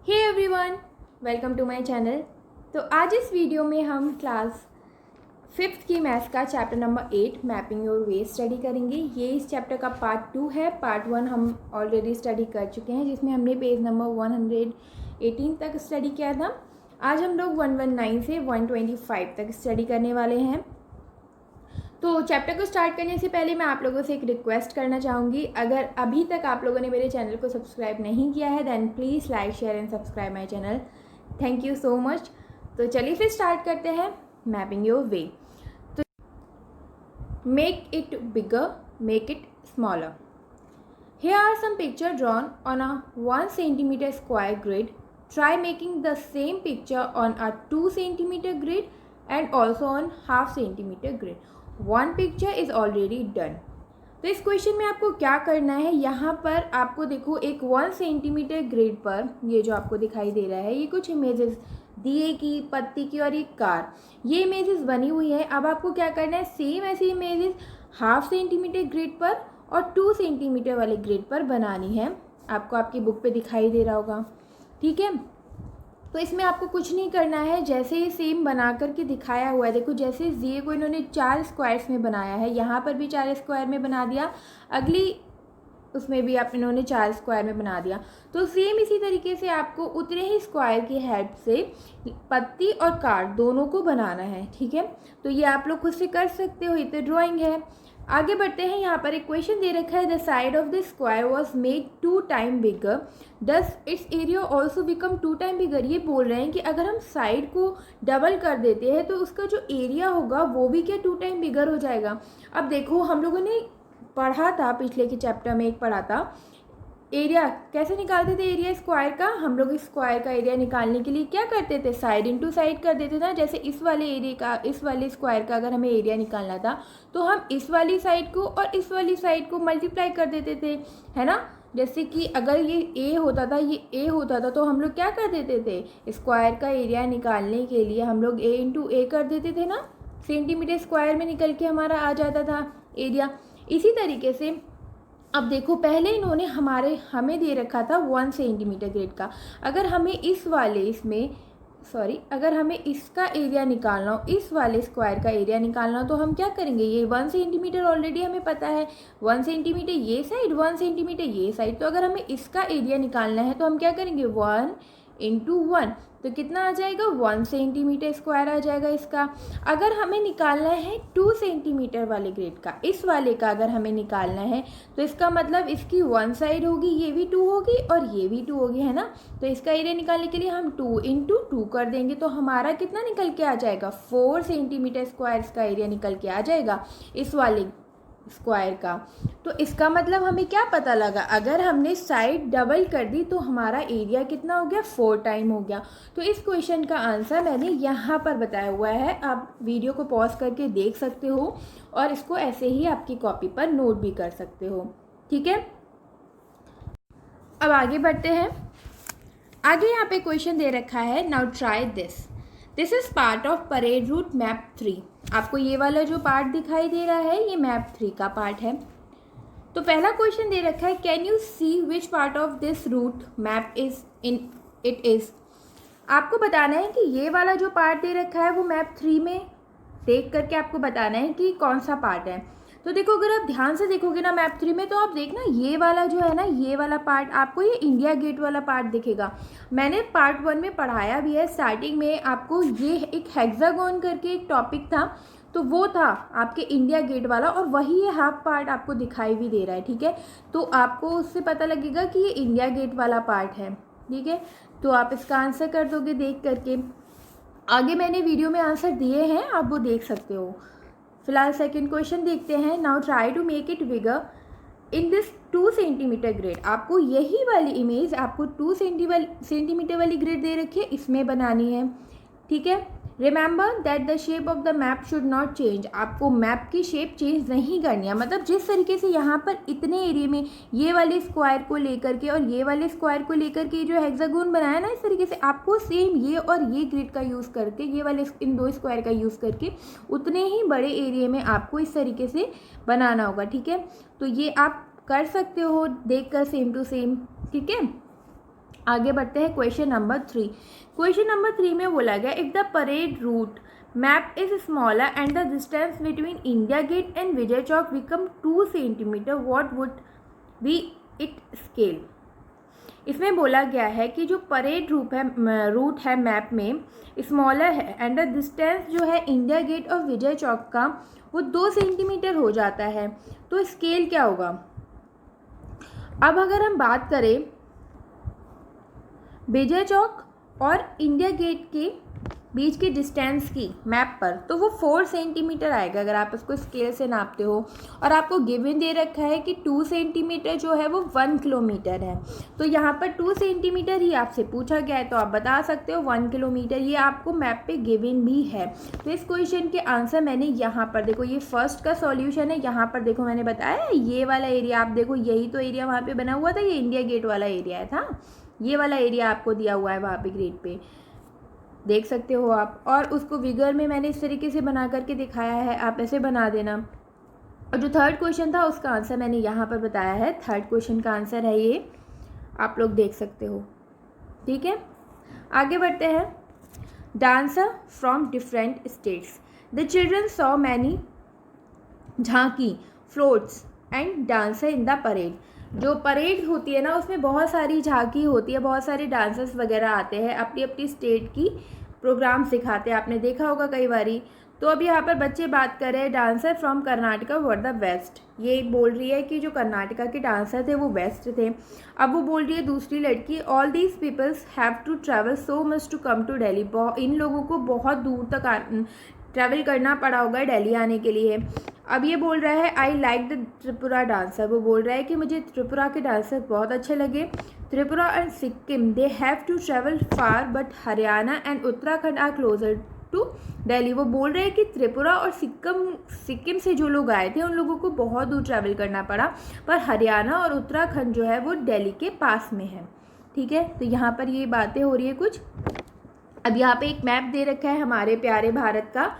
Hey everyone, welcome to my channel. तो आज इस वीडियो में हम क्लास 5th की मैथ्स का chapter number 8 mapping your way study करेंगे। ये इस चैप्टर का पार्ट 2 है। पार्ट 1 हम ऑलरेडी स्टडी कर चुके हैं, जिसमें हमने पेज नंबर 118 तक स्टडी किया था। आज हम लोग 119 से 125 तक स्टडी करने वाले हैं। तो चैप्टर को स्टार्ट करने से पहले मैं आप लोगों से एक रिक्वेस्ट करना चाहूँगी। अगर अभी तक आप लोगों ने मेरे चैनल को सब्सक्राइब नहीं किया है then please like share and subscribe my channel. Thank you so much. तो चलिए फिर स्टार्ट करते हैं मैपिंग योर वे। तो make it bigger, make it smaller. Here are some pictures drawn on a 1 centimeter square grid. Try making the same picture on a 2 centimeter grid and also on half centimeter grid. One picture is already done. तो इस question में आपको क्या करना है, यहाँ पर आपको देखो एक 1 सेंटीमीटर ग्रिड पर ये जो आपको दिखाई दे रहा है, ये कुछ इमेजेस दिए की, पत्ती की और एक कार, ये इमेजेस बनी हुई है। अब आपको क्या करना है, सेम ऐसी इमेजेस हाफ सेंटीमीटर ग्रिड पर और 2 सेंटीमीटर वाले ग्रिड पर बनानी है। आपको आपकी बुक पे दिखाई दे रहा होगा, ठीक है। तो इसमें आपको कुछ नहीं करना है, जैसे ये सेम बना करके दिखाया हुआ है। देखो जैसे ये को इन्होंने 4 स्क्वायर्स में बनाया है, यहाँ पर भी 4 स्क्वायर में बना दिया, अगली उसमें भी आप इन्होंने 4 स्क्वायर में बना दिया। तो सेम इसी तरीके से आपको उतने ही स्क्वायर की हेल्प से पत्ती और कार्ड दोनों को बनाना है, ठीक है। तो ये आप लोग खुद से कर सकते हो, ये तो ड्राइंग है। आगे बढ़ते हैं। यहाँ पर एक क्वेश्चन दे रखा है, the side of the square was made 2 time bigger, does its area also become 2 time bigger. ये बोल रहे हैं कि अगर हम साइड को डबल कर देते हैं तो उसका जो एरिया होगा वो भी क्या 2 टाइम बिगर हो जाएगा। अब देखो हम लोगों ने पढ़ा था, पिछले के चैप्टर में एक पढ़ा था, एरिया कैसे निकालते थे एरिया स्क्वायर का। हम लोग स्क्वायर का एरिया निकालने के लिए क्या करते थे, साइड इनटू साइड कर देते थे ना। जैसे इस वाले एरिया का, इस वाले स्क्वायर का अगर हमें एरिया निकालना था तो हम इस वाली साइड को और इस वाली साइड को मल्टीप्लाई कर देते थे, है ना। जैसे कि अगर ये ए होता था, ये ए होता था, तो हम लोग क्या कर देते थे, स्क्वायर का एरिया निकालने के लिए हम लोग ए इंटू ए कर देते थे ना। सेंटीमीटर स्क्वायर में निकल के हमारा आ जाता था एरिया। इसी तरीके से अब देखो पहले इन्होंने हमें दे रखा था 1 सेंटीमीटर ग्रिड का। अगर हमें अगर हमें इसका एरिया निकालना हो, इस वाले स्क्वायर का एरिया निकालना हो, तो हम क्या करेंगे, ये 1 सेंटीमीटर ऑलरेडी हमें पता है, 1 सेंटीमीटर ये साइड, 1 सेंटीमीटर ये साइड। तो अगर हमें इसका एरिया निकालना है तो हम क्या करेंगे, 1 इंटू 1, तो कितना आ जाएगा, 1 सेंटीमीटर स्क्वायर आ जाएगा इसका। अगर हमें निकालना है 2 सेंटीमीटर वाले ग्रिड का, इस वाले का अगर हमें निकालना है तो इसका मतलब इसकी 1 साइड होगी, ये भी 2 होगी और ये भी 2 होगी, है ना। तो इसका एरिया निकालने के लिए हम 2 इंटू 2 कर देंगे, तो हमारा कितना निकल के आ जाएगा, 4 सेंटीमीटर स्क्वायर इसका एरिया निकल के आ जाएगा इस वाले स्क्वायर का। तो इसका मतलब हमें क्या पता लगा, अगर हमने साइड डबल कर दी तो हमारा एरिया कितना हो गया, 4 टाइम हो गया। तो इस क्वेश्चन का आंसर मैंने यहाँ पर बताया हुआ है, आप वीडियो को पॉज करके देख सकते हो और इसको ऐसे ही आपकी कॉपी पर नोट भी कर सकते हो, ठीक है। अब आगे बढ़ते हैं। आगे यहाँ पे क्वेश्चन दे रखा है, now try this is part of parade route map 3। आपको ये वाला जो पार्ट दिखाई दे रहा है ये मैप 3 का पार्ट है। तो पहला क्वेश्चन दे रखा है, can you see which part of this route map is in it is. आपको बताना है कि ये वाला जो पार्ट दे रखा है वो मैप 3 में देख करके आपको बताना है कि कौन सा पार्ट है। तो देखो अगर आप ध्यान से देखोगे ना मैप 3 में, तो आप देखना ये वाला जो है ना, ये वाला पार्ट आपको ये इंडिया गेट वाला पार्ट दिखेगा। मैंने पार्ट 1 में पढ़ाया भी है, स्टार्टिंग में आपको ये एक हेक्सागोन करके एक टॉपिक था, तो वो था आपके इंडिया गेट वाला, और वही ये हाफ पार्ट आपको दिखाई भी दे रहा है, ठीक है। तो आपको उससे पता लगेगा कि ये इंडिया गेट वाला पार्ट है, ठीक है। तो आप इसका आंसर कर दोगे देख करके। आगे मैंने वीडियो में आंसर दिए हैं, आप वो देख सकते हो। फिलहाल सेकंड क्वेश्चन देखते हैं, now try to make it bigger in this 2 centimetre grid. आपको यही वाली इमेज, आपको 2 सेंटीमीटर वाली ग्रिड दे रखी है, इसमें बनानी है, ठीक है। Remember that the shape of the map should not change. आपको मैप की शेप चेंज नहीं करनी है, मतलब जिस तरीके से यहाँ पर इतने एरिया में ये वाले स्क्वायर को लेकर के और ये वाले स्क्वायर को लेकर के जो हेक्सागोन बनाया ना, इस तरीके से आपको सेम ये और ये ग्रिड का यूज़ करके, ये वाले इन 2 स्क्वायर का यूज़ करके उतने ही बड़े एरिया में आपको इस तरीके से बनाना होगा, ठीक है। तो ये आप कर सकते हो देख कर सेम टू सेम, ठीक है। आगे बढ़ते हैं क्वेश्चन नंबर 3। क्वेश्चन नंबर 3 में बोला गया if the parade route map is smaller and the distance between India Gate and Vijay Chowk become 2 centimetre what would be it scale. इसमें बोला गया है कि जो परेड रूट है मैप में स्मॉलर है एंड द डिस्टेंस जो है इंडिया गेट और विजय चौक का वो 2 सेंटीमीटर हो जाता है, तो स्केल क्या होगा। अब अगर हम बात करें विजय चौक और इंडिया गेट के बीच की डिस्टेंस की मैप पर, तो वो 4 सेंटीमीटर आएगा अगर आप उसको स्केल से नापते हो। और आपको गिवन दे रखा है कि 2 सेंटीमीटर जो है वो 1 किलोमीटर है, तो यहाँ पर 2 सेंटीमीटर ही आपसे पूछा गया है, तो आप बता सकते हो 1 किलोमीटर, ये आपको मैप पे गिवन भी है। तो इस क्वेश्चन के आंसर मैंने यहाँ पर देखो, ये फर्स्ट का सॉल्यूशन है, यहाँ पर देखो मैंने बताया ये वाला एरिया, आप देखो यही तो एरिया वहाँ पर बना हुआ था, ये इंडिया गेट वाला एरिया था, ये वाला एरिया आपको दिया हुआ है वहाँ पर ग्रेड पे, देख सकते हो आप। और उसको विगर में मैंने इस तरीके से बना करके दिखाया है, आप ऐसे बना देना। और जो थर्ड क्वेश्चन था उसका आंसर मैंने यहाँ पर बताया है, थर्ड क्वेश्चन का आंसर है ये, आप लोग देख सकते हो। ठीक है, आगे बढ़ते हैं। Dancer from different states, the children saw many jhanki floats and dancer in the parade. जो परेड होती है ना उसमें बहुत सारी झांकी होती है, बहुत सारे डांसर्स वगैरह आते हैं, अपनी अपनी स्टेट की प्रोग्राम सिखाते हैं, आपने देखा होगा कई बारी। तो अब यहाँ पर बच्चे बात कर रहे हैं dancer from Karnataka were the west, ये बोल रही है कि जो कर्नाटका के डांसर थे वो वेस्ट थे। अब वो बोल रही है दूसरी लड़की, all these peoples have to travel so much to come to Delhi, इन लोगों को बहुत दूर तक ट्रैवल करना पड़ा होगा दिल्ली आने के लिए। अब ये बोल रहा है I like the Tripura dancer, वो बोल रहा है कि मुझे त्रिपुरा के डांसर बहुत अच्छे लगे। Tripura and Sikkim they have to travel far but Haryana and Uttarakhand are closer to Delhi. वो बोल रहे हैं कि त्रिपुरा और सिक्किम से जो लोग आए थे उन लोगों को बहुत दूर ट्रैवल करना पड़ा, पर हरियाणा और उत्तराखंड जो है वो दिल्ली के पास में है। ठीक है, तो यहाँ पर ये बातें हो रही है कुछ। अब यहाँ पे एक मैप दे रखा है हमारे प्यारे भारत का।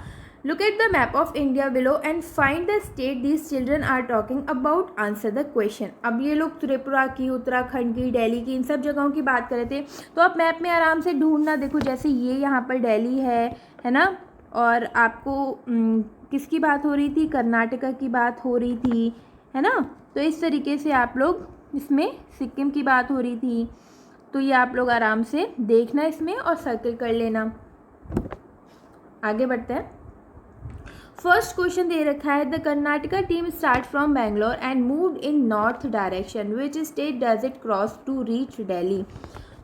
Look at the map of India below and find the state these children are talking about, answer the question. अब ये लोग त्रिपुरा की, उत्तराखंड की, दिल्ली की, इन सब जगहों की बात कर रहे थे, तो आप मैप में आराम से ढूंढना। देखो जैसे ये यहाँ पर दिल्ली है ना, और आपको किसकी बात हो रही थी, कर्नाटका की बात हो रही थी, है ना। तो इस तरीके से आप लोग इसमें सिक्किम की बात हो रही थी, तो ये आप लोग आराम से देखना इसमें और सर्कल कर लेना। आगे बढ़ते हैं। फर्स्ट क्वेश्चन दे रखा है the Karnataka team start from Bangalore and moved in north direction, which state does it cross to reach Delhi.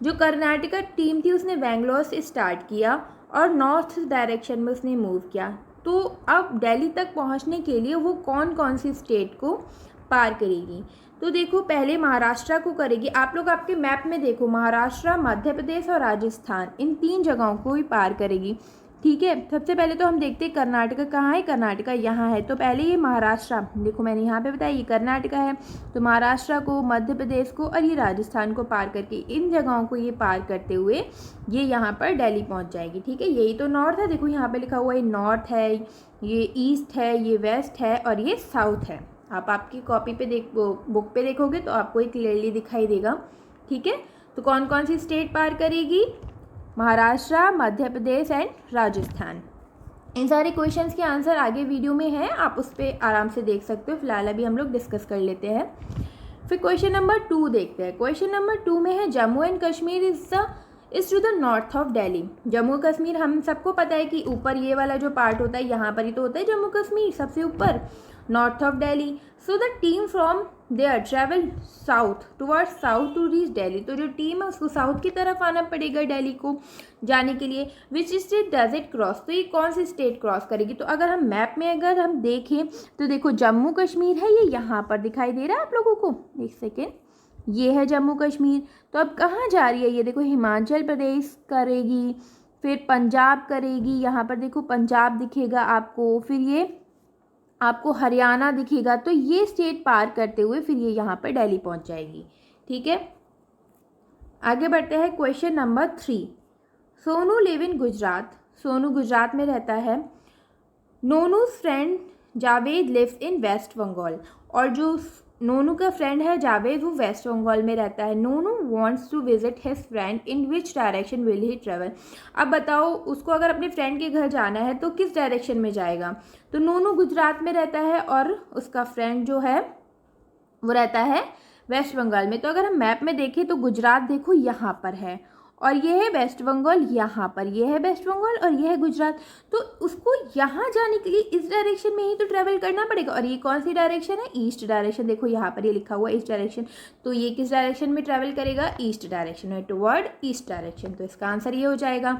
जो कर्नाटका टीम थी उसने बेंगलोर से स्टार्ट किया और नॉर्थ डायरेक्शन में उसने मूव किया, तो अब दिल्ली तक पहुंचने के लिए वो कौन कौन सी स्टेट को पार करेगी। तो देखो पहले महाराष्ट्र को करेगी, आप लोग आपके मैप में देखो महाराष्ट्र, मध्य प्रदेश और राजस्थान, इन 3 जगहों को ही पार करेगी। ठीक है, सबसे पहले तो हम देखते हैं कर्नाटका कहाँ है, कर्नाटका यहाँ है, तो पहले ये महाराष्ट्र, देखो मैंने यहाँ पे बताया ये कर्नाटका है, तो महाराष्ट्र को, मध्य प्रदेश को और ये राजस्थान को पार करके, इन जगहों को ये पार करते हुए ये यहाँ पर दिल्ली पहुँच जाएगी। ठीक है, यही तो नॉर्थ है, देखो यहाँ पे लिखा हुआ है नॉर्थ है, ये ईस्ट है, ये वेस्ट है और ये साउथ है। आप आपकी कॉपी पे बुक पे देखोगे तो आपको ये क्लियरली दिखाई देगा। ठीक है, तो कौन कौन सी स्टेट पार करेगी, महाराष्ट्र, मध्य प्रदेश एंड राजस्थान। इन सारे क्वेश्चंस के आंसर आगे वीडियो में है, आप उस पर आराम से देख सकते हो, फिलहाल अभी हम लोग डिस्कस कर लेते हैं। फिर क्वेश्चन नंबर 2 देखते हैं। क्वेश्चन नंबर 2 में है Jammu and Kashmir is to the north of Delhi. Jammu Kashmir हम सबको पता है कि ऊपर ये वाला जो पार्ट होता है यहाँ पर ही तो होता है जम्मू कश्मीर, सबसे ऊपर north of Delhi. So the team from there travel south towards south to reach Delhi, तो जो टीम है उसको साउथ की तरफ आना पड़ेगा दिल्ली को जाने के लिए। विच स्टेट डज इट क्रॉस, तो ये कौन सी स्टेट क्रॉस करेगी। तो अगर हम मैप में अगर हम देखें तो देखो जम्मू कश्मीर है, ये यहाँ पर दिखाई दे रहा है आप लोगों को, एक सेकेंड, ये है जम्मू कश्मीर। तो अब कहाँ जा रही है, ये देखो हिमाचल प्रदेश करेगी, फिर पंजाब करेगी, यहाँ पर देखो पंजाब दिखेगा आपको, फिर ये आपको हरियाणा दिखेगा, तो ये स्टेट पार करते हुए फिर ये यहाँ पर दिल्ली पहुँच जाएगी। ठीक है, आगे बढ़ते हैं। Question number 3, Sonu live in Gujarat, Sonu Gujarat में रहता है। Nonu's friend Javed lives in West Bengal, और जो नोनू का फ्रेंड है जावेद, वो वेस्ट बंगाल में रहता है। Nonu wants to visit his friend, in which direction will he travel. अब बताओ उसको अगर अपने फ्रेंड के घर जाना है तो किस डायरेक्शन में जाएगा। तो नोनू गुजरात में रहता है और उसका फ्रेंड जो है वो रहता है वेस्ट बंगाल में। तो अगर हम मैप में देखें तो गुजरात देखो यहाँ पर है और ये है वेस्ट बंगाल यहाँ पर, ये है वेस्ट बंगाल और ये है गुजरात। तो उसको यहाँ जाने के लिए इस डायरेक्शन में ही तो ट्रैवल करना पड़ेगा। और ये कौन सी डायरेक्शन है, ईस्ट डायरेक्शन। देखो यहाँ पर ये लिखा हुआ है ईस्ट डायरेक्शन, तो ये किस डायरेक्शन में ट्रैवल करेगा, ईस्ट डायरेक्शन में, टुवर्ड ईस्ट डायरेक्शन। तो इसका आंसर ये हो जाएगा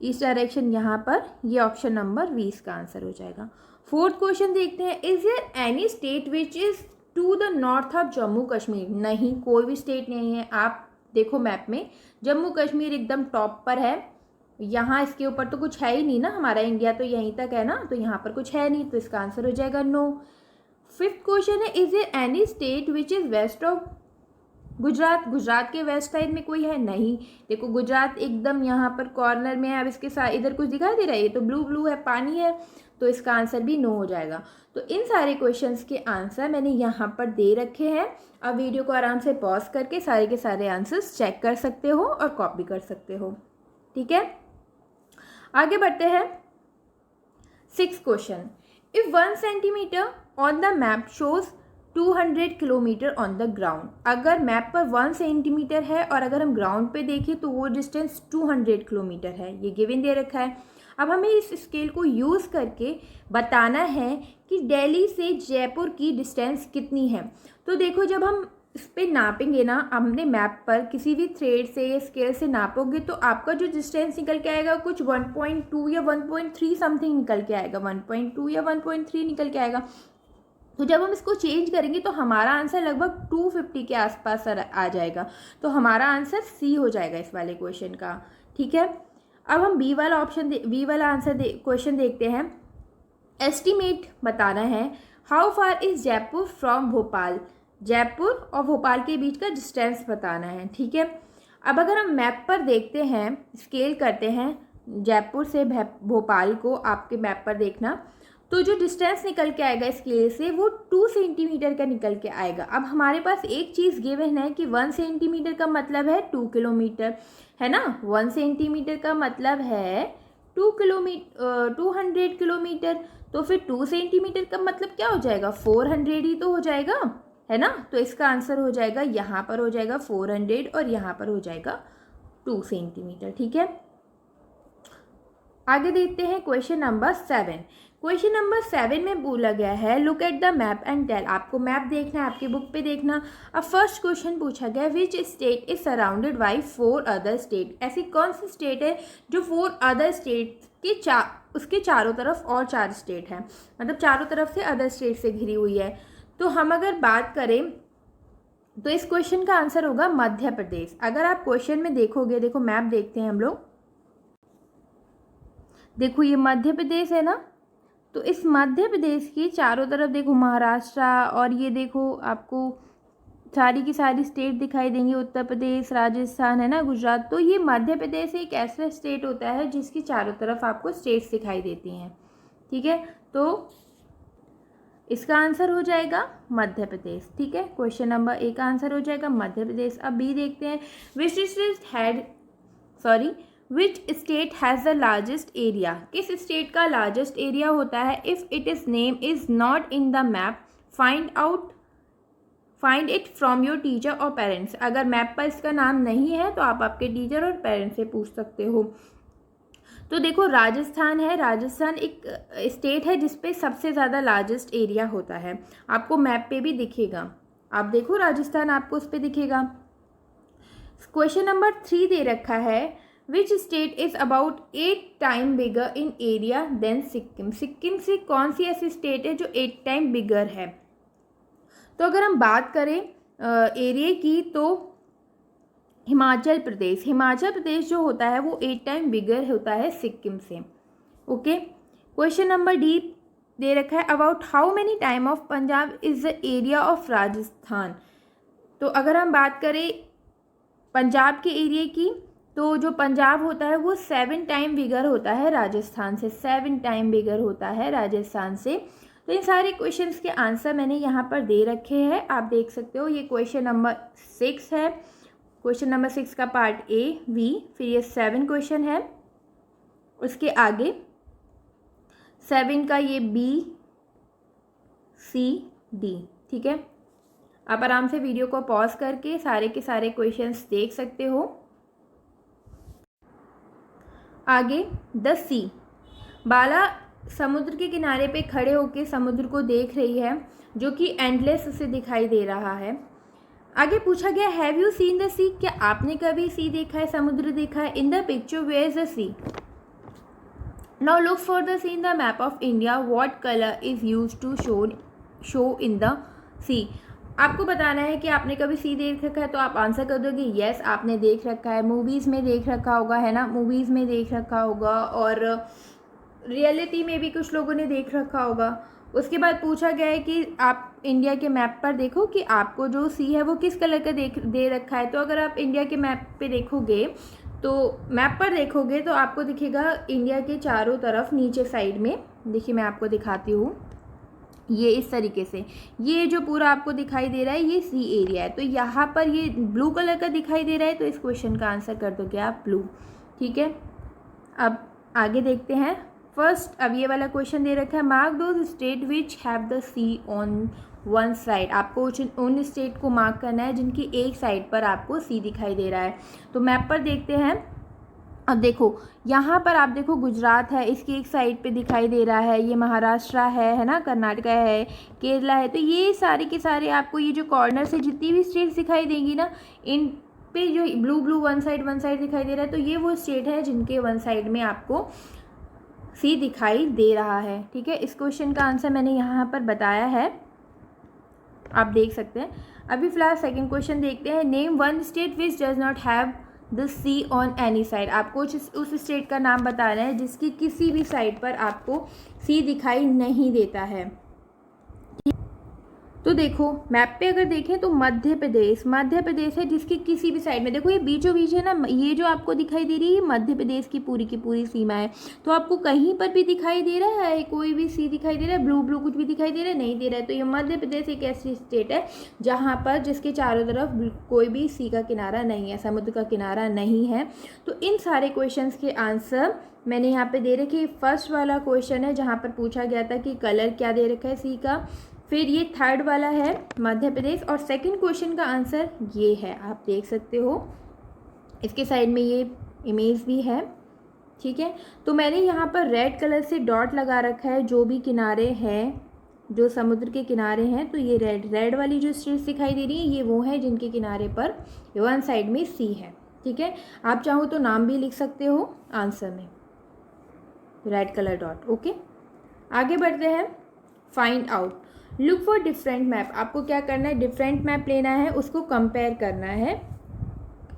ईस्ट डायरेक्शन यहाँ पर, ये ऑप्शन नंबर 20 का आंसर हो जाएगा। फोर्थ क्वेश्चन देखते हैं, is there any state which is to the north of Jammu Kashmir. नहीं, कोई भी स्टेट नहीं है। आप देखो मैप में जम्मू कश्मीर एकदम टॉप पर है, यहाँ इसके ऊपर तो कुछ है ही नहीं ना, हमारा इंडिया तो यहीं तक है ना, तो यहाँ पर कुछ है नहीं, तो इसका आंसर हो जाएगा नो। फिफ्थ क्वेश्चन है, is there any state which is west of Gujarat. Gujarat के वेस्ट साइड में कोई है, नहीं। देखो गुजरात एकदम यहाँ पर कॉर्नर में है। अब इसके साथ इधर कुछ दिखाई दे रहा है, ये तो ब्लू ब्लू है, पानी है, तो इसका आंसर भी नो हो जाएगा। तो इन सारे क्वेश्चंस के आंसर मैंने यहाँ पर दे रखे हैं। अब वीडियो को आराम से पॉज करके सारे के सारे आंसर्स चेक कर सकते हो और कॉपी कर सकते हो, ठीक है। आगे बढ़ते हैं। 6th question, if 1 centimetre on the map shows 200 kilometre on the ground. अगर मैप पर 1 सेंटीमीटर है और अगर हम ग्राउंड पे देखें तो वो डिस्टेंस 200 किलोमीटर है, ये गिवन दे रखा है। अब हमें इस स्केल को यूज़ करके बताना है कि दिल्ली से जयपुर की डिस्टेंस कितनी है। तो देखो जब हम इस पर नापेंगे ना, हमने मैप पर किसी भी थ्रेड से या स्केल से नापोगे तो आपका जो डिस्टेंस निकल के आएगा कुछ 1.2 या 1.3 समथिंग निकल के आएगा, 1.2 या 1.3 निकल के आएगा। तो जब हम इसको चेंज करेंगे तो हमारा आंसर लगभग 250 के आसपास आ जाएगा। तो हमारा आंसर सी हो जाएगा इस वाले क्वेश्चन का, ठीक है। अब हम बी वाला आंसर क्वेश्चन देखते हैं। एस्टिमेट बताना है, how far is Jaipur from Bhopal. Jaipur और भोपाल के बीच का डिस्टेंस बताना है, ठीक है। अब अगर हम मैप पर देखते हैं, स्केल करते हैं जयपुर से भोपाल को, आपके मैप पर देखना, तो जो डिस्टेंस निकल के आएगा स्केल से वो 2 सेंटीमीटर का निकल के आएगा। अब हमारे पास एक चीज़ गिवन है कि 1 सेंटीमीटर का मतलब है 2 किलोमीटर, है ना। 1 सेंटीमीटर का मतलब है 200 किलोमीटर। तो फिर 2 सेंटीमीटर का मतलब क्या हो जाएगा, 400 ही तो हो जाएगा, है ना। तो इसका आंसर हो जाएगा, यहाँ पर हो जाएगा 400 और यहाँ पर हो जाएगा 2 सेंटीमीटर, ठीक है। आगे देखते हैं क्वेश्चन नंबर 7। क्वेश्चन नंबर 7 में बोला गया है, look at the map and tell. आपको मैप देखना है, आपकी बुक पे देखना। अब फर्स्ट क्वेश्चन पूछा गया, which state is surrounded by 4 other state. ऐसी कौन सी स्टेट है जो 4 अदर स्टेट के उसके चारों तरफ और 4 स्टेट हैं, मतलब चारों तरफ से अदर स्टेट से घिरी हुई है। तो हम अगर बात करें तो इस क्वेश्चन का आंसर होगा मध्य प्रदेश। अगर आप क्वेश्चन में देखोगे, देखो मैप देखते हैं हम लोग, देखो ये मध्य प्रदेश है ना, तो इस मध्य प्रदेश की चारों तरफ देखो महाराष्ट्र, और ये देखो आपको सारी की सारी स्टेट दिखाई देंगी, उत्तर प्रदेश, राजस्थान, है ना, गुजरात। तो ये मध्य प्रदेश एक ऐसा स्टेट होता है जिसकी चारों तरफ आपको स्टेट्स दिखाई देती हैं, ठीक है। तो इसका आंसर हो जाएगा मध्य प्रदेश, ठीक है। क्वेश्चन नंबर ए का आंसर हो जाएगा मध्य प्रदेश। अब बी देखते हैं, which state has the largest area. किस स्टेट का लार्जेस्ट एरिया होता है। If it is name is not in the map, find it from your teacher और पेरेंट्स। अगर मैप पर इसका नाम नहीं है तो आप आपके टीचर और पेरेंट्स से पूछ सकते हो। तो देखो राजस्थान है, राजस्थान एक स्टेट है जिसपे सबसे ज़्यादा लार्जेस्ट एरिया होता है, आपको मैप पे भी दिखेगा। आप देखो राजस्थान आपको उस पर दिखेगा। क्वेश्चन नंबर 3 दे रखा है, which state is about 8 time bigger in area than Sikkim. Sikkim से कौन सी ऐसी स्टेट है जो 8 टाइम बिगर है। तो अगर हम बात करें एरिया की तो हिमाचल प्रदेश जो होता है वो 8 टाइम बिगर होता है सिक्किम से, ओके। क्वेश्चन नंबर डी दे रखा है, about how many time of Punjab is the area of Rajasthan. तो अगर हम बात करें पंजाब के एरिया की, तो जो पंजाब होता है वो 7 टाइम बिगर होता है राजस्थान से, 7 टाइम बिगर होता है राजस्थान से। तो इन सारे क्वेश्चंस के आंसर मैंने यहाँ पर दे रखे हैं, आप देख सकते हो। ये क्वेश्चन नंबर 6 है, क्वेश्चन नंबर 6 का पार्ट A, B, फिर ये 7 क्वेश्चन है, उसके आगे 7 का ये B, C, D। ठीक है, आप आराम से वीडियो को पॉज करके सारे के सारे क्वेश्चंस देख सकते हो। आगे 10C, बाला समुद्र के किनारे पे खड़े होकर समुद्र को देख रही है जो कि एंडलेस उसे दिखाई दे रहा है। आगे पूछा गया have you seen the sea, क्या आपने कभी सी देखा है, समुद्र देखा है। In the picture where is the sea, now look for the sea in the map of India, what colour is used to show in the sea. आपको बताना है कि आपने कभी सी देख रखा है, तो आप आंसर कर दोगे यस आपने देख रखा है, मूवीज़ में देख रखा होगा, है ना, मूवीज़ में देख रखा होगा और रियलिटी में भी कुछ लोगों ने देख रखा होगा। उसके बाद पूछा गया है कि आप इंडिया के मैप पर देखो कि आपको जो सी है वो किस कलर का दे रखा है। तो अगर आप इंडिया के मैप पे देखोगे, तो मैप पर देखोगे तो आपको दिखेगा इंडिया के चारों तरफ नीचे साइड में, देखिए मैं आपको दिखाती हूँ, ये इस तरीके से ये जो पूरा आपको दिखाई दे रहा है ये सी एरिया है। तो यहाँ पर ये ब्लू कलर का दिखाई दे रहा है, तो इस क्वेश्चन का आंसर कर दोगे आप ब्लू। ठीक है, अब आगे देखते हैं। फर्स्ट, अब ये वाला क्वेश्चन दे रखा है mark those state which have the sea on one side. आपको उन स्टेट को मार्क करना है जिनकी एक साइड पर आपको सी दिखाई दे रहा है। तो मैप पर देखते हैं। अब देखो यहाँ पर आप देखो गुजरात है, इसकी एक साइड पे दिखाई दे रहा है, ये महाराष्ट्र है ना, कर्नाटका है, केरला है। तो ये सारे के सारे आपको ये जो कॉर्नर से जितनी भी स्टेट्स दिखाई देंगी ना, इन पे जो ब्लू ब्लू वन साइड दिखाई दे रहा है, तो ये वो स्टेट है जिनके वन साइड में आपको सी दिखाई दे रहा है। ठीक है, इस क्वेश्चन का आंसर मैंने यहाँ पर बताया है, आप देख सकते हैं। अभी फिलहाल सेकंड क्वेश्चन देखते हैं। Name one state which does not have the sea on any side. आपको उस स्टेट का नाम बताना है जिसकी किसी भी साइड पर आपको सी दिखाई नहीं देता है। तो देखो मैप पे अगर देखें तो मध्य प्रदेश है जिसकी किसी भी साइड में, देखो ये बीचों बीच है ना, ये जो आपको दिखाई दे रही है मध्य प्रदेश की पूरी सीमा है। तो आपको कहीं पर भी दिखाई दे रहा है कोई भी सी दिखाई दे रहा है, ब्लू ब्लू कुछ भी दिखाई दे रहा है, नहीं दे रहा है। तो ये मध्य प्रदेश एक ऐसी स्टेट है जहाँ पर जिसके चारों तरफ कोई भी सी का किनारा नहीं है, समुद्र का किनारा नहीं है। तो इन सारे क्वेश्चन के आंसर मैंने यहाँ पे दे रखे। फर्स्ट वाला क्वेश्चन है जहाँ पर पूछा गया था कि कलर क्या दे रखा है सी का, फिर ये थर्ड वाला है मध्य प्रदेश, और सेकंड क्वेश्चन का आंसर ये है, आप देख सकते हो इसके साइड में ये इमेज भी है। ठीक है, तो मैंने यहाँ पर रेड कलर से डॉट लगा रखा है जो भी किनारे हैं, जो समुद्र के किनारे हैं। तो ये रेड वाली जो स्ट्रीट्स दिखाई दे रही है ये वो है जिनके किनारे पर वन साइड में सी है। ठीक है, आप चाहो तो नाम भी लिख सकते हो आंसर में, रेड कलर डॉट। ओके, आगे बढ़ते हैं। Find out, look for different map. आपको क्या करना है, डिफरेंट मैप लेना है, उसको कंपेयर करना है।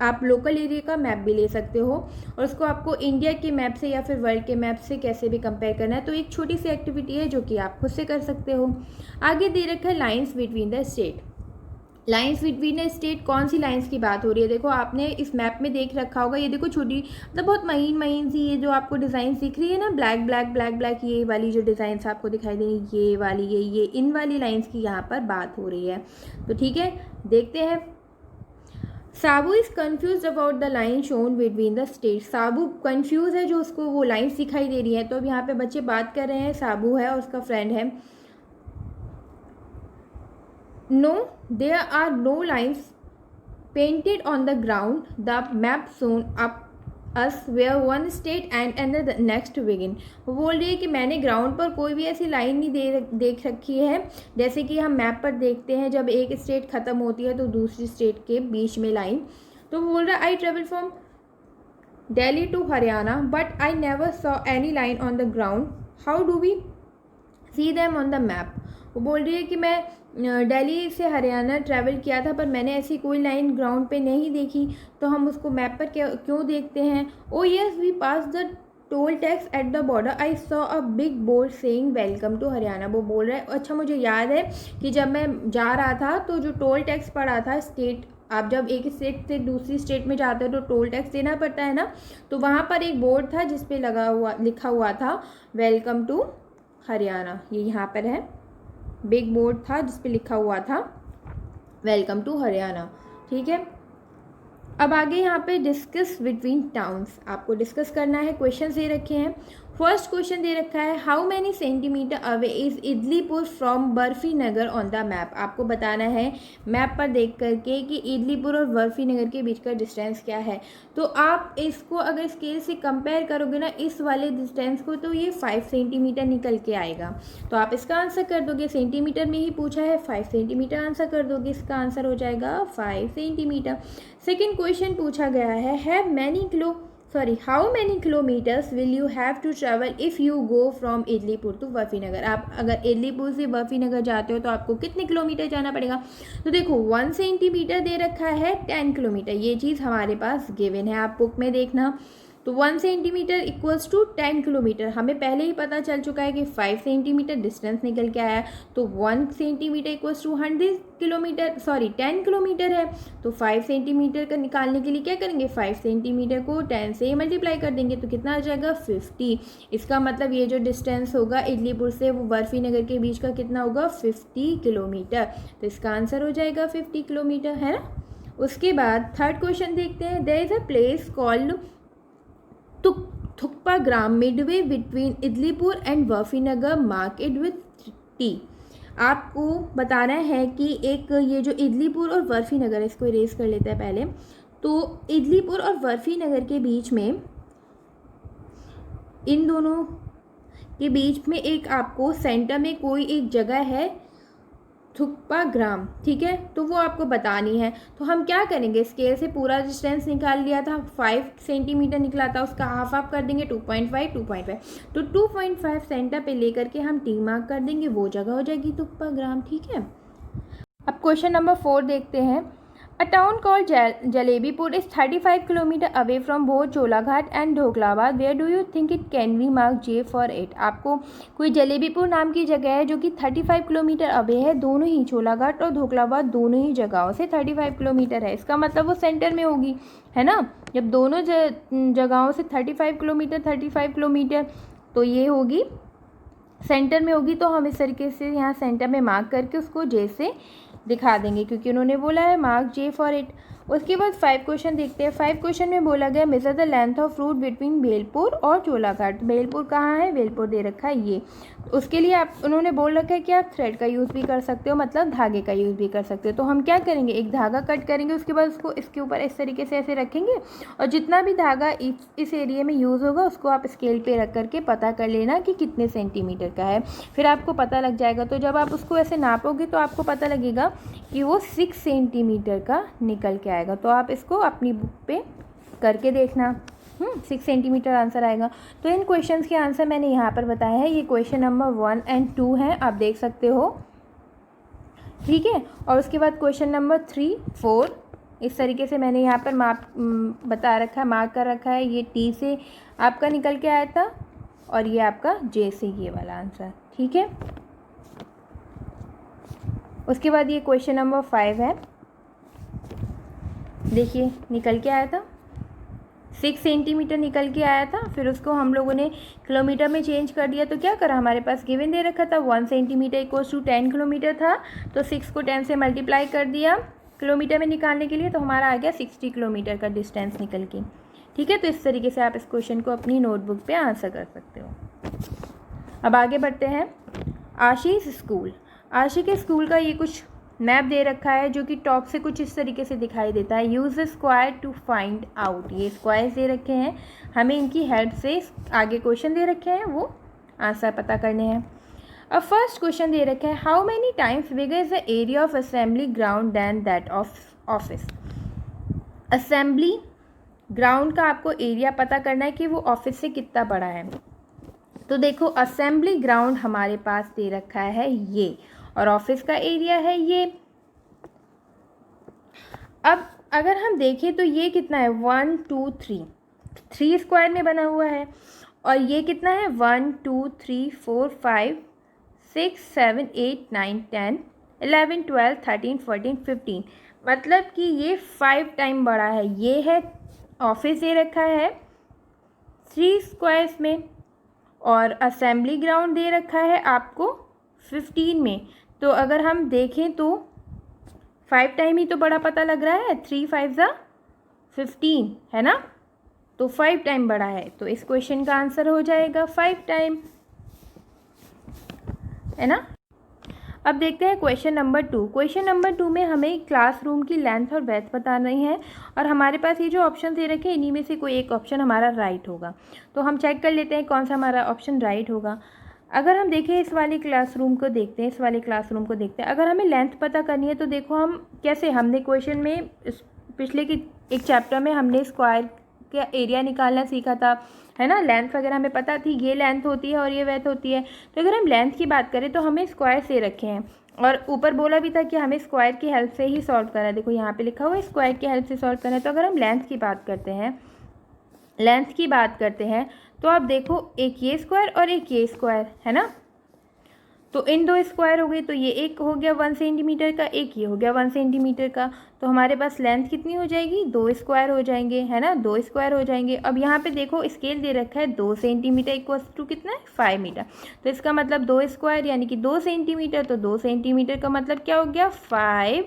आप लोकल एरिया का मैप भी ले सकते हो और उसको आपको इंडिया के मैप से या फिर वर्ल्ड के मैप से कैसे भी कंपेयर करना है। तो एक छोटी सी एक्टिविटी है जो कि आप खुद से कर सकते हो। आगे दे रखा है lines between the state. Lines between the state, कौन सी लाइन्स की बात हो रही है। देखो आपने इस मैप में देख रखा होगा, ये देखो छोटी मतलब बहुत महीन सी ये जो आपको डिज़ाइन दिख रही है ना, ब्लैक ब्लैक, ये वाली जो डिज़ाइंस आपको दिखाई दे रही है, ये वाली ये इन वाली लाइन्स की यहाँ पर बात हो रही है। तो ठीक है, देखते हैं। Sabu is confuse about the line shown between the state. Sabu confuse है जो उसको वो लाइन्स दिखाई दे रही है। तो अब यहाँ पे बच्चे बात कर रहे हैं, साबू है और उसका फ्रेंड है। No, there are no lines painted on the ground. The map shown up us where one state and another next begin. वो बोल रही है कि मैंने ग्राउंड पर कोई भी ऐसी लाइन नहीं देख रखी है जैसे कि हम मैप पर देखते हैं जब एक स्टेट ख़त्म होती है तो दूसरी स्टेट के बीच में लाइन। तो वो बोल रहा है I travel from Delhi to Haryana but I never saw any line on the ground, how do we see them on the map. वो बोल रही है कि मैं दिल्ली से हरियाणा ट्रैवल किया था पर मैंने ऐसी कोई लाइन ग्राउंड पे नहीं देखी, तो हम उसको मैप पर क्यों देखते हैं। Oh yes we pass the toll tax at the border, I saw a big board saying welcome to Haryana. वो बोल रहा है अच्छा मुझे याद है कि जब मैं जा रहा था तो जो टोल टैक्स पड़ा था स्टेट, आप जब एक स्टेट से दूसरी स्टेट में जाते हो तो टोल टैक्स देना पड़ता है ना, तो वहाँ पर एक बोर्ड था जिस पे लिखा हुआ था वेलकम टू हरियाणा, ये यहाँ पर है। बिग बोर्ड था जिस पे लिखा हुआ था वेलकम टू हरियाणा। ठीक है, अब आगे यहाँ पे डिस्कस बिटवीन टाउन्स आपको डिस्कस करना है। क्वेश्चन दे रखे हैं। फर्स्ट क्वेश्चन दे रखा है how many centimetre away is Idlipur from Barfi Nagar on the map. आपको बताना है मैप पर देख करके कि इडलीपुर और बर्फी नगर के बीच का डिस्टेंस क्या है। तो आप इसको अगर स्केल से कंपेयर करोगे ना इस वाले डिस्टेंस को, तो ये 5 सेंटीमीटर निकल के आएगा। तो आप इसका आंसर कर दोगे, सेंटीमीटर में ही पूछा है, 5 सेंटीमीटर आंसर कर दोगे, इसका आंसर हो जाएगा 5 सेंटीमीटर। सेकेंड क्वेश्चन पूछा गया है how many kilometres will you have to travel if you go from Idlipur to Barfinagar. आप अगर इडलीपुर से बर्फीनगर जाते हो तो आपको कितने किलोमीटर जाना पड़ेगा। तो देखो 1 सेंटीमीटर दे रखा है 10 किलोमीटर, ये चीज़ हमारे पास गिवन है, आप बुक में देखना। तो 1 सेंटीमीटर इक्वल्स टू 10 किलोमीटर, हमें पहले ही पता चल चुका है कि 5 सेंटीमीटर डिस्टेंस निकल के आया है। तो 1 सेंटीमीटर इक्वल्स टू 10 किलोमीटर है। तो 5 सेंटीमीटर का निकालने के लिए क्या करेंगे, 5 सेंटीमीटर को 10 से मल्टीप्लाई कर देंगे तो कितना आ जाएगा 50। इसका मतलब ये जो डिस्टेंस होगा इडलीपुर से वो बर्फी नगर के बीच का कितना होगा 50 किलोमीटर। तो इसका आंसर हो जाएगा 50 किलोमीटर, है ना। उसके बाद थर्ड क्वेश्चन देखते हैं। There is a place called Thukpa Gram midway between Idlipur and Barfinagar mark it with T. आपको बताना है कि एक ये जो इडलीपुर और बर्फीनगर, इसको इरेज कर लेते हैं पहले। तो इडलीपुर और बर्फीनगर के बीच में, इन दोनों के बीच में एक आपको सेंटर में कोई एक जगह है थुक्पा ग्राम, ठीक है, तो वो आपको बतानी है। तो हम क्या करेंगे, स्केल से पूरा डिस्टेंस निकाल लिया था, 5 सेंटीमीटर निकला था, उसका हाफ कर देंगे 2.5। तो 2.5 सेंटर पे लेकर के हम टी मार्क कर देंगे, वो जगह हो जाएगी थुक्पा ग्राम। ठीक है, अब क्वेश्चन नंबर 4 देखते हैं। A town called Jalebipur is 35 km away from both Cholaghat and Dhoklavad. Where do you think it can be marked J for it? आपको कोई जलेबीपुर नाम की जगह है जो कि 35 किलोमीटर अवे है, दोनों ही चोलाघाट और धोकलाबाद दोनों ही जगहों से 35 किलोमीटर है। इसका मतलब वो सेंटर में होगी, है ना। जब दोनों जगहों से 35 किलोमीटर तो ये होगी सेंटर में होगी। तो हम इस तरीके से यहाँ सेंटर में मार्क करके उसको जे से दिखा देंगे, क्योंकि उन्होंने बोला है मार्क जे फॉर इट। उसके बाद 5 क्वेश्चन देखते हैं। 5 क्वेश्चन में बोला गया measure the length of route between Belpur और चोलाघाट। बेलपुर कहाँ है, बेलपुर दे रखा है ये। उसके लिए उन्होंने बोल रखा है कि आप थ्रेड का यूज़ भी कर सकते हो, मतलब धागे का यूज़ भी कर सकते हो। तो हम क्या करेंगे, एक धागा कट करेंगे, उसके बाद उसको इसके ऊपर इस तरीके से ऐसे रखेंगे, और जितना भी धागा इस एरिया में यूज़ होगा उसको आप स्केल पे रख करके पता कर लेना कि कितने सेंटीमीटर का है, फिर आपको पता लग जाएगा। तो जब आप उसको ऐसे नापोगे तो आपको पता लगेगा कि वो 6 सेंटीमीटर का निकल के आएगा। तो आप इसको अपनी बुक पे करके देखना, 6 सेंटीमीटर आंसर आएगा। तो इन क्वेश्चंस के आंसर मैंने यहाँ पर बताया है, ये क्वेश्चन नंबर 1 और 2 हैं, आप देख सकते हो। ठीक है, और उसके बाद क्वेश्चन नंबर 3, 4 इस तरीके से मैंने यहाँ पर बता रखा है, मार्क कर रखा है। ये टी से आपका निकल के आया था और ये आपका जे से ये वाला आंसर। ठीक है, उसके बाद ये क्वेश्चन नंबर 5 है, देखिए निकल के आया था 6 सेंटीमीटर निकल के आया था, फिर उसको हम लोगों ने किलोमीटर में चेंज कर दिया। तो क्या करा, हमारे पास गिवन दे रखा था 1 सेंटीमीटर इक्वल्स टू 10 किलोमीटर था, तो 6 को 10 से मल्टीप्लाई कर दिया किलोमीटर में निकालने के लिए, तो हमारा आ गया 60 किलोमीटर का डिस्टेंस निकल के। ठीक है, तो इस तरीके से आप इस क्वेश्चन को अपनी नोटबुक पे आंसर कर सकते हो। अब आगे बढ़ते हैं। आशीष स्कूल, आशी के स्कूल का ये कुछ मैप दे रखा है जो कि टॉप से कुछ इस तरीके से दिखाई देता है। Use square to find out, ये स्क्वायर्स दे रखे हैं, हमें इनकी हेल्प से आगे क्वेश्चन दे रखे हैं वो आंसर पता करने हैं। अब फर्स्ट क्वेश्चन दे रखा है how many times bigger is the area of assembly ground than that of office. Assembly ground का आपको एरिया पता करना है कि वो ऑफिस से कितना बड़ा है। तो देखो असेंबली ग्राउंड हमारे पास दे रखा है ये, और ऑफिस का एरिया है ये। अब अगर हम देखें तो ये कितना है 1 2 3 स्क्वायर में बना हुआ है, और ये कितना है 1 2 3 4 5 6 7 8 9 10 11 12 13 14 15, मतलब कि ये 5 टाइम बड़ा है। ये है ऑफिस दे रखा है 3 स्क्वायर्स में, और असेंबली ग्राउंड दे रखा है आपको 15 में। तो अगर हम देखें तो 5 टाइम ही तो बड़ा पता लग रहा है, 3 5 ज़ा 15 है ना, तो 5 टाइम बड़ा है, तो इस क्वेश्चन का आंसर हो जाएगा 5 टाइम, है ना। अब देखते हैं क्वेश्चन नंबर 2। क्वेश्चन नंबर 2 में हमें क्लासरूम की लेंथ और ब्रेड्थ बतानी है और हमारे पास ये जो ऑप्शन दे रखे हैं इन्हीं में से कोई एक ऑप्शन हमारा राइट होगा। तो हम चेक कर लेते हैं कौन सा हमारा ऑप्शन राइट होगा। अगर हम देखें इस वाले क्लासरूम को देखते हैं, इस वाले क्लासरूम को देखते हैं, अगर हमें लेंथ पता करनी है तो देखो हम कैसे, हमने क्वेश्चन में पिछले की एक चैप्टर में हमने स्क्वायर का एरिया निकालना सीखा था, है ना। लेंथ वगैरह हमें पता थी, ये लेंथ होती है और ये वेथ होती है। तो अगर हम लेंथ की बात करें तो हमें स्क्वायर से रखे हैं और ऊपर बोला भी था कि हमें स्क्वायर की हेल्प से ही सॉल्व करना है। देखो यहाँ पे लिखा हुआ है स्क्वायर की हेल्प से सॉल्व करना है। तो अगर हम लेंथ की बात करते हैं, तो आप देखो एक ये स्क्वायर और एक ये स्क्वायर, है ना। तो इन दो स्क्वायर हो गए, तो ये एक हो गया 1 सेंटीमीटर का, एक ये हो गया 1 सेंटीमीटर का। तो हमारे पास लेंथ कितनी हो जाएगी, 2 स्क्वायर हो जाएंगे, है ना, 2 स्क्वायर हो जाएंगे। अब यहाँ पे देखो स्केल दे रखा है 2 सेंटीमीटर इक्वल्स टू कितना है, 5 मीटर। तो इसका मतलब 2 स्क्वायर यानी कि 2 सेंटीमीटर, तो 2 सेंटीमीटर का मतलब क्या हो गया, 5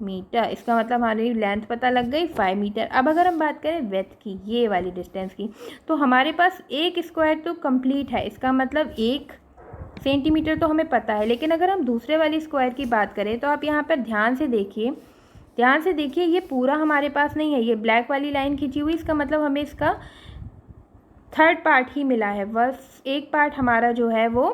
मीटर। इसका मतलब हमारी लेंथ पता लग गई 5 मीटर। अब अगर हम बात करें विड्थ की, ये वाली डिस्टेंस की, तो हमारे पास एक स्क्वायर तो कंप्लीट है, इसका मतलब 1 सेंटीमीटर तो हमें पता है। लेकिन अगर हम दूसरे वाली स्क्वायर की बात करें तो आप यहाँ पर ध्यान से देखिए, ये पूरा हमारे पास नहीं है, ये ब्लैक वाली लाइन खींची हुई, इसका मतलब हमें इसका 3rd पार्ट ही मिला है। बस एक पार्ट हमारा जो है वो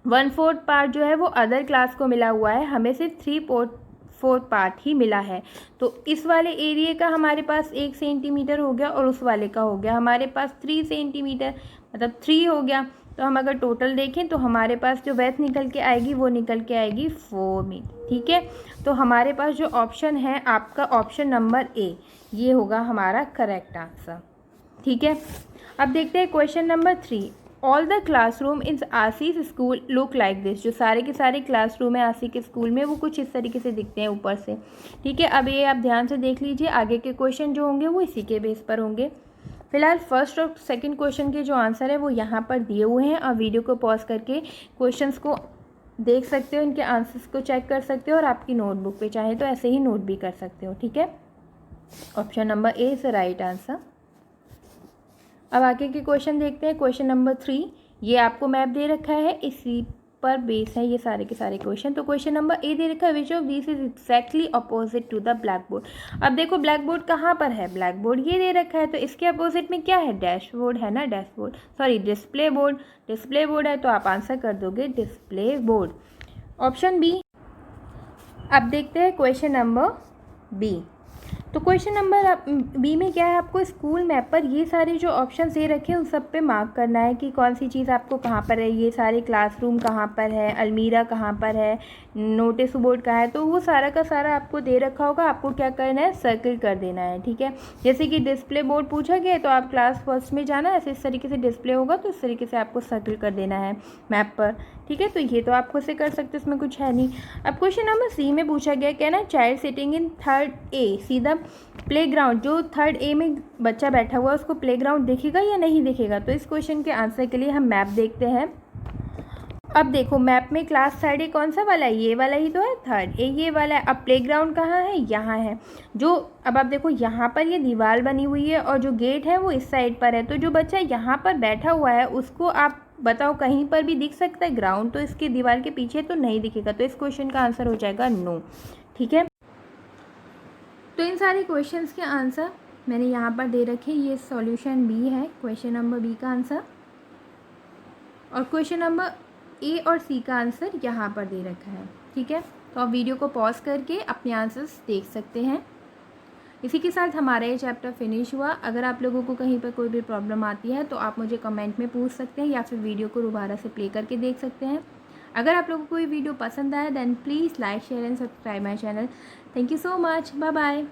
1/4 पार्ट जो है वो अदर क्लास को मिला हुआ है, हमें सिर्फ 3/4 पार्ट ही मिला है। तो इस वाले एरिया का हमारे पास 1 सेंटीमीटर हो गया और उस वाले का हो गया हमारे पास 3 सेंटीमीटर, मतलब 3 हो गया। तो हम अगर टोटल देखें तो हमारे पास जो वेथ निकल के आएगी वो निकल के आएगी 4 मीटर, ठीक है। तो हमारे पास जो ऑप्शन है आपका ऑप्शन नंबर ए, ये होगा हमारा करेक्ट आंसर, ठीक है। अब देखते हैं question number 3। All the classroom in Ashish school look like this. जो सारे के सारे क्लासरूम है आशीष के स्कूल में वो कुछ इस तरीके से दिखते हैं ऊपर से, ठीक है। अब ये आप ध्यान से देख लीजिए, आगे के क्वेश्चन जो होंगे वो इसी के बेस पर होंगे। फिलहाल फर्स्ट और सेकंड क्वेश्चन के जो आंसर है वो यहाँ पर दिए हुए हैं, और वीडियो को पॉज करके क्वेश्चंस को देख सकते हो, इनके आंसर्स को चेक कर सकते हो और आपकी नोटबुक पे चाहे तो ऐसे ही नोट भी कर सकते हो, ठीक है। Option number A is the right answer. अब आगे के क्वेश्चन देखते हैं। क्वेश्चन नंबर 3, ये आपको मैप दे रखा है, इसी पर बेस है ये सारे के सारे क्वेश्चन। तो क्वेश्चन नंबर ए दे रखा है, which of this is exactly opposite to the black board. अब देखो ब्लैक बोर्ड कहाँ पर है, ब्लैक बोर्ड ये दे रखा है, तो इसके अपोजिट में क्या है, डैशबोर्ड है ना, डिस्प्ले बोर्ड है, तो आप आंसर कर दोगे डिस्प्ले बोर्ड, ऑप्शन बी। अब देखते हैं क्वेश्चन नंबर बी। तो क्वेश्चन नंबर बी में क्या है, आपको स्कूल मैप पर ये सारे जो ऑप्शन दे रखे हैं उन सब पे मार्क करना है कि कौन सी चीज़ आपको कहाँ पर है, ये सारे क्लासरूम कहाँ पर है, अलमीरा कहाँ पर है, नोटिस बोर्ड कहाँ है, तो वो सारा का सारा आपको दे रखा होगा। आपको क्या करना है, सर्किल कर देना है, ठीक है। जैसे कि डिस्प्ले बोर्ड पूछा गया तो आप क्लास फर्स्ट में जाना, ऐसे इस तरीके से डिस्प्ले होगा तो इस तरीके से आपको सर्किल कर देना है मैप पर, ठीक है। तो ये तो आप खुद से कर सकते हो, इसमें कुछ है नहीं। अब क्वेश्चन नंबर सी में पूछा गया, कहना child sitting in 3rd A see the playground. जो 3rd ए में बच्चा बैठा हुआ है उसको प्लेग्राउंड दिखेगा या नहीं दिखेगा। तो इस क्वेश्चन के आंसर के लिए हम मैप देखते हैं। अब देखो मैप में क्लास 3rd ए कौन सा वाला है, ये वाला ही तो है, 3rd ए ये वाला है। अब प्लेग्राउंड कहाँ है, यहाँ है। जो अब आप देखो यहाँ पर ये दीवार बनी हुई है और जो गेट है वो इस साइड पर है, तो जो बच्चा यहाँ पर बैठा हुआ है उसको आप बताओ कहीं पर भी दिख सकता है ग्राउंड, तो इसके दीवार के पीछे तो नहीं दिखेगा। तो इस क्वेश्चन का आंसर हो जाएगा नो, ठीक है। तो इन सारे क्वेश्चंस के आंसर मैंने यहाँ पर दे रखे, ये सॉल्यूशन बी है क्वेश्चन नंबर बी का आंसर, और क्वेश्चन नंबर ए और सी का आंसर यहाँ पर दे रखा है, ठीक है। तो आप वीडियो को पॉज करके अपने आंसर्स देख सकते हैं। इसी के साथ हमारा ये चैप्टर फिनिश हुआ। अगर आप लोगों को कहीं पर कोई भी प्रॉब्लम आती है तो आप मुझे कमेंट में पूछ सकते हैं या फिर वीडियो को दोबारा से प्ले करके देख सकते हैं। अगर आप लोगों को ये वीडियो पसंद आया then please like share and subscribe my channel. Thank you so much, bye bye.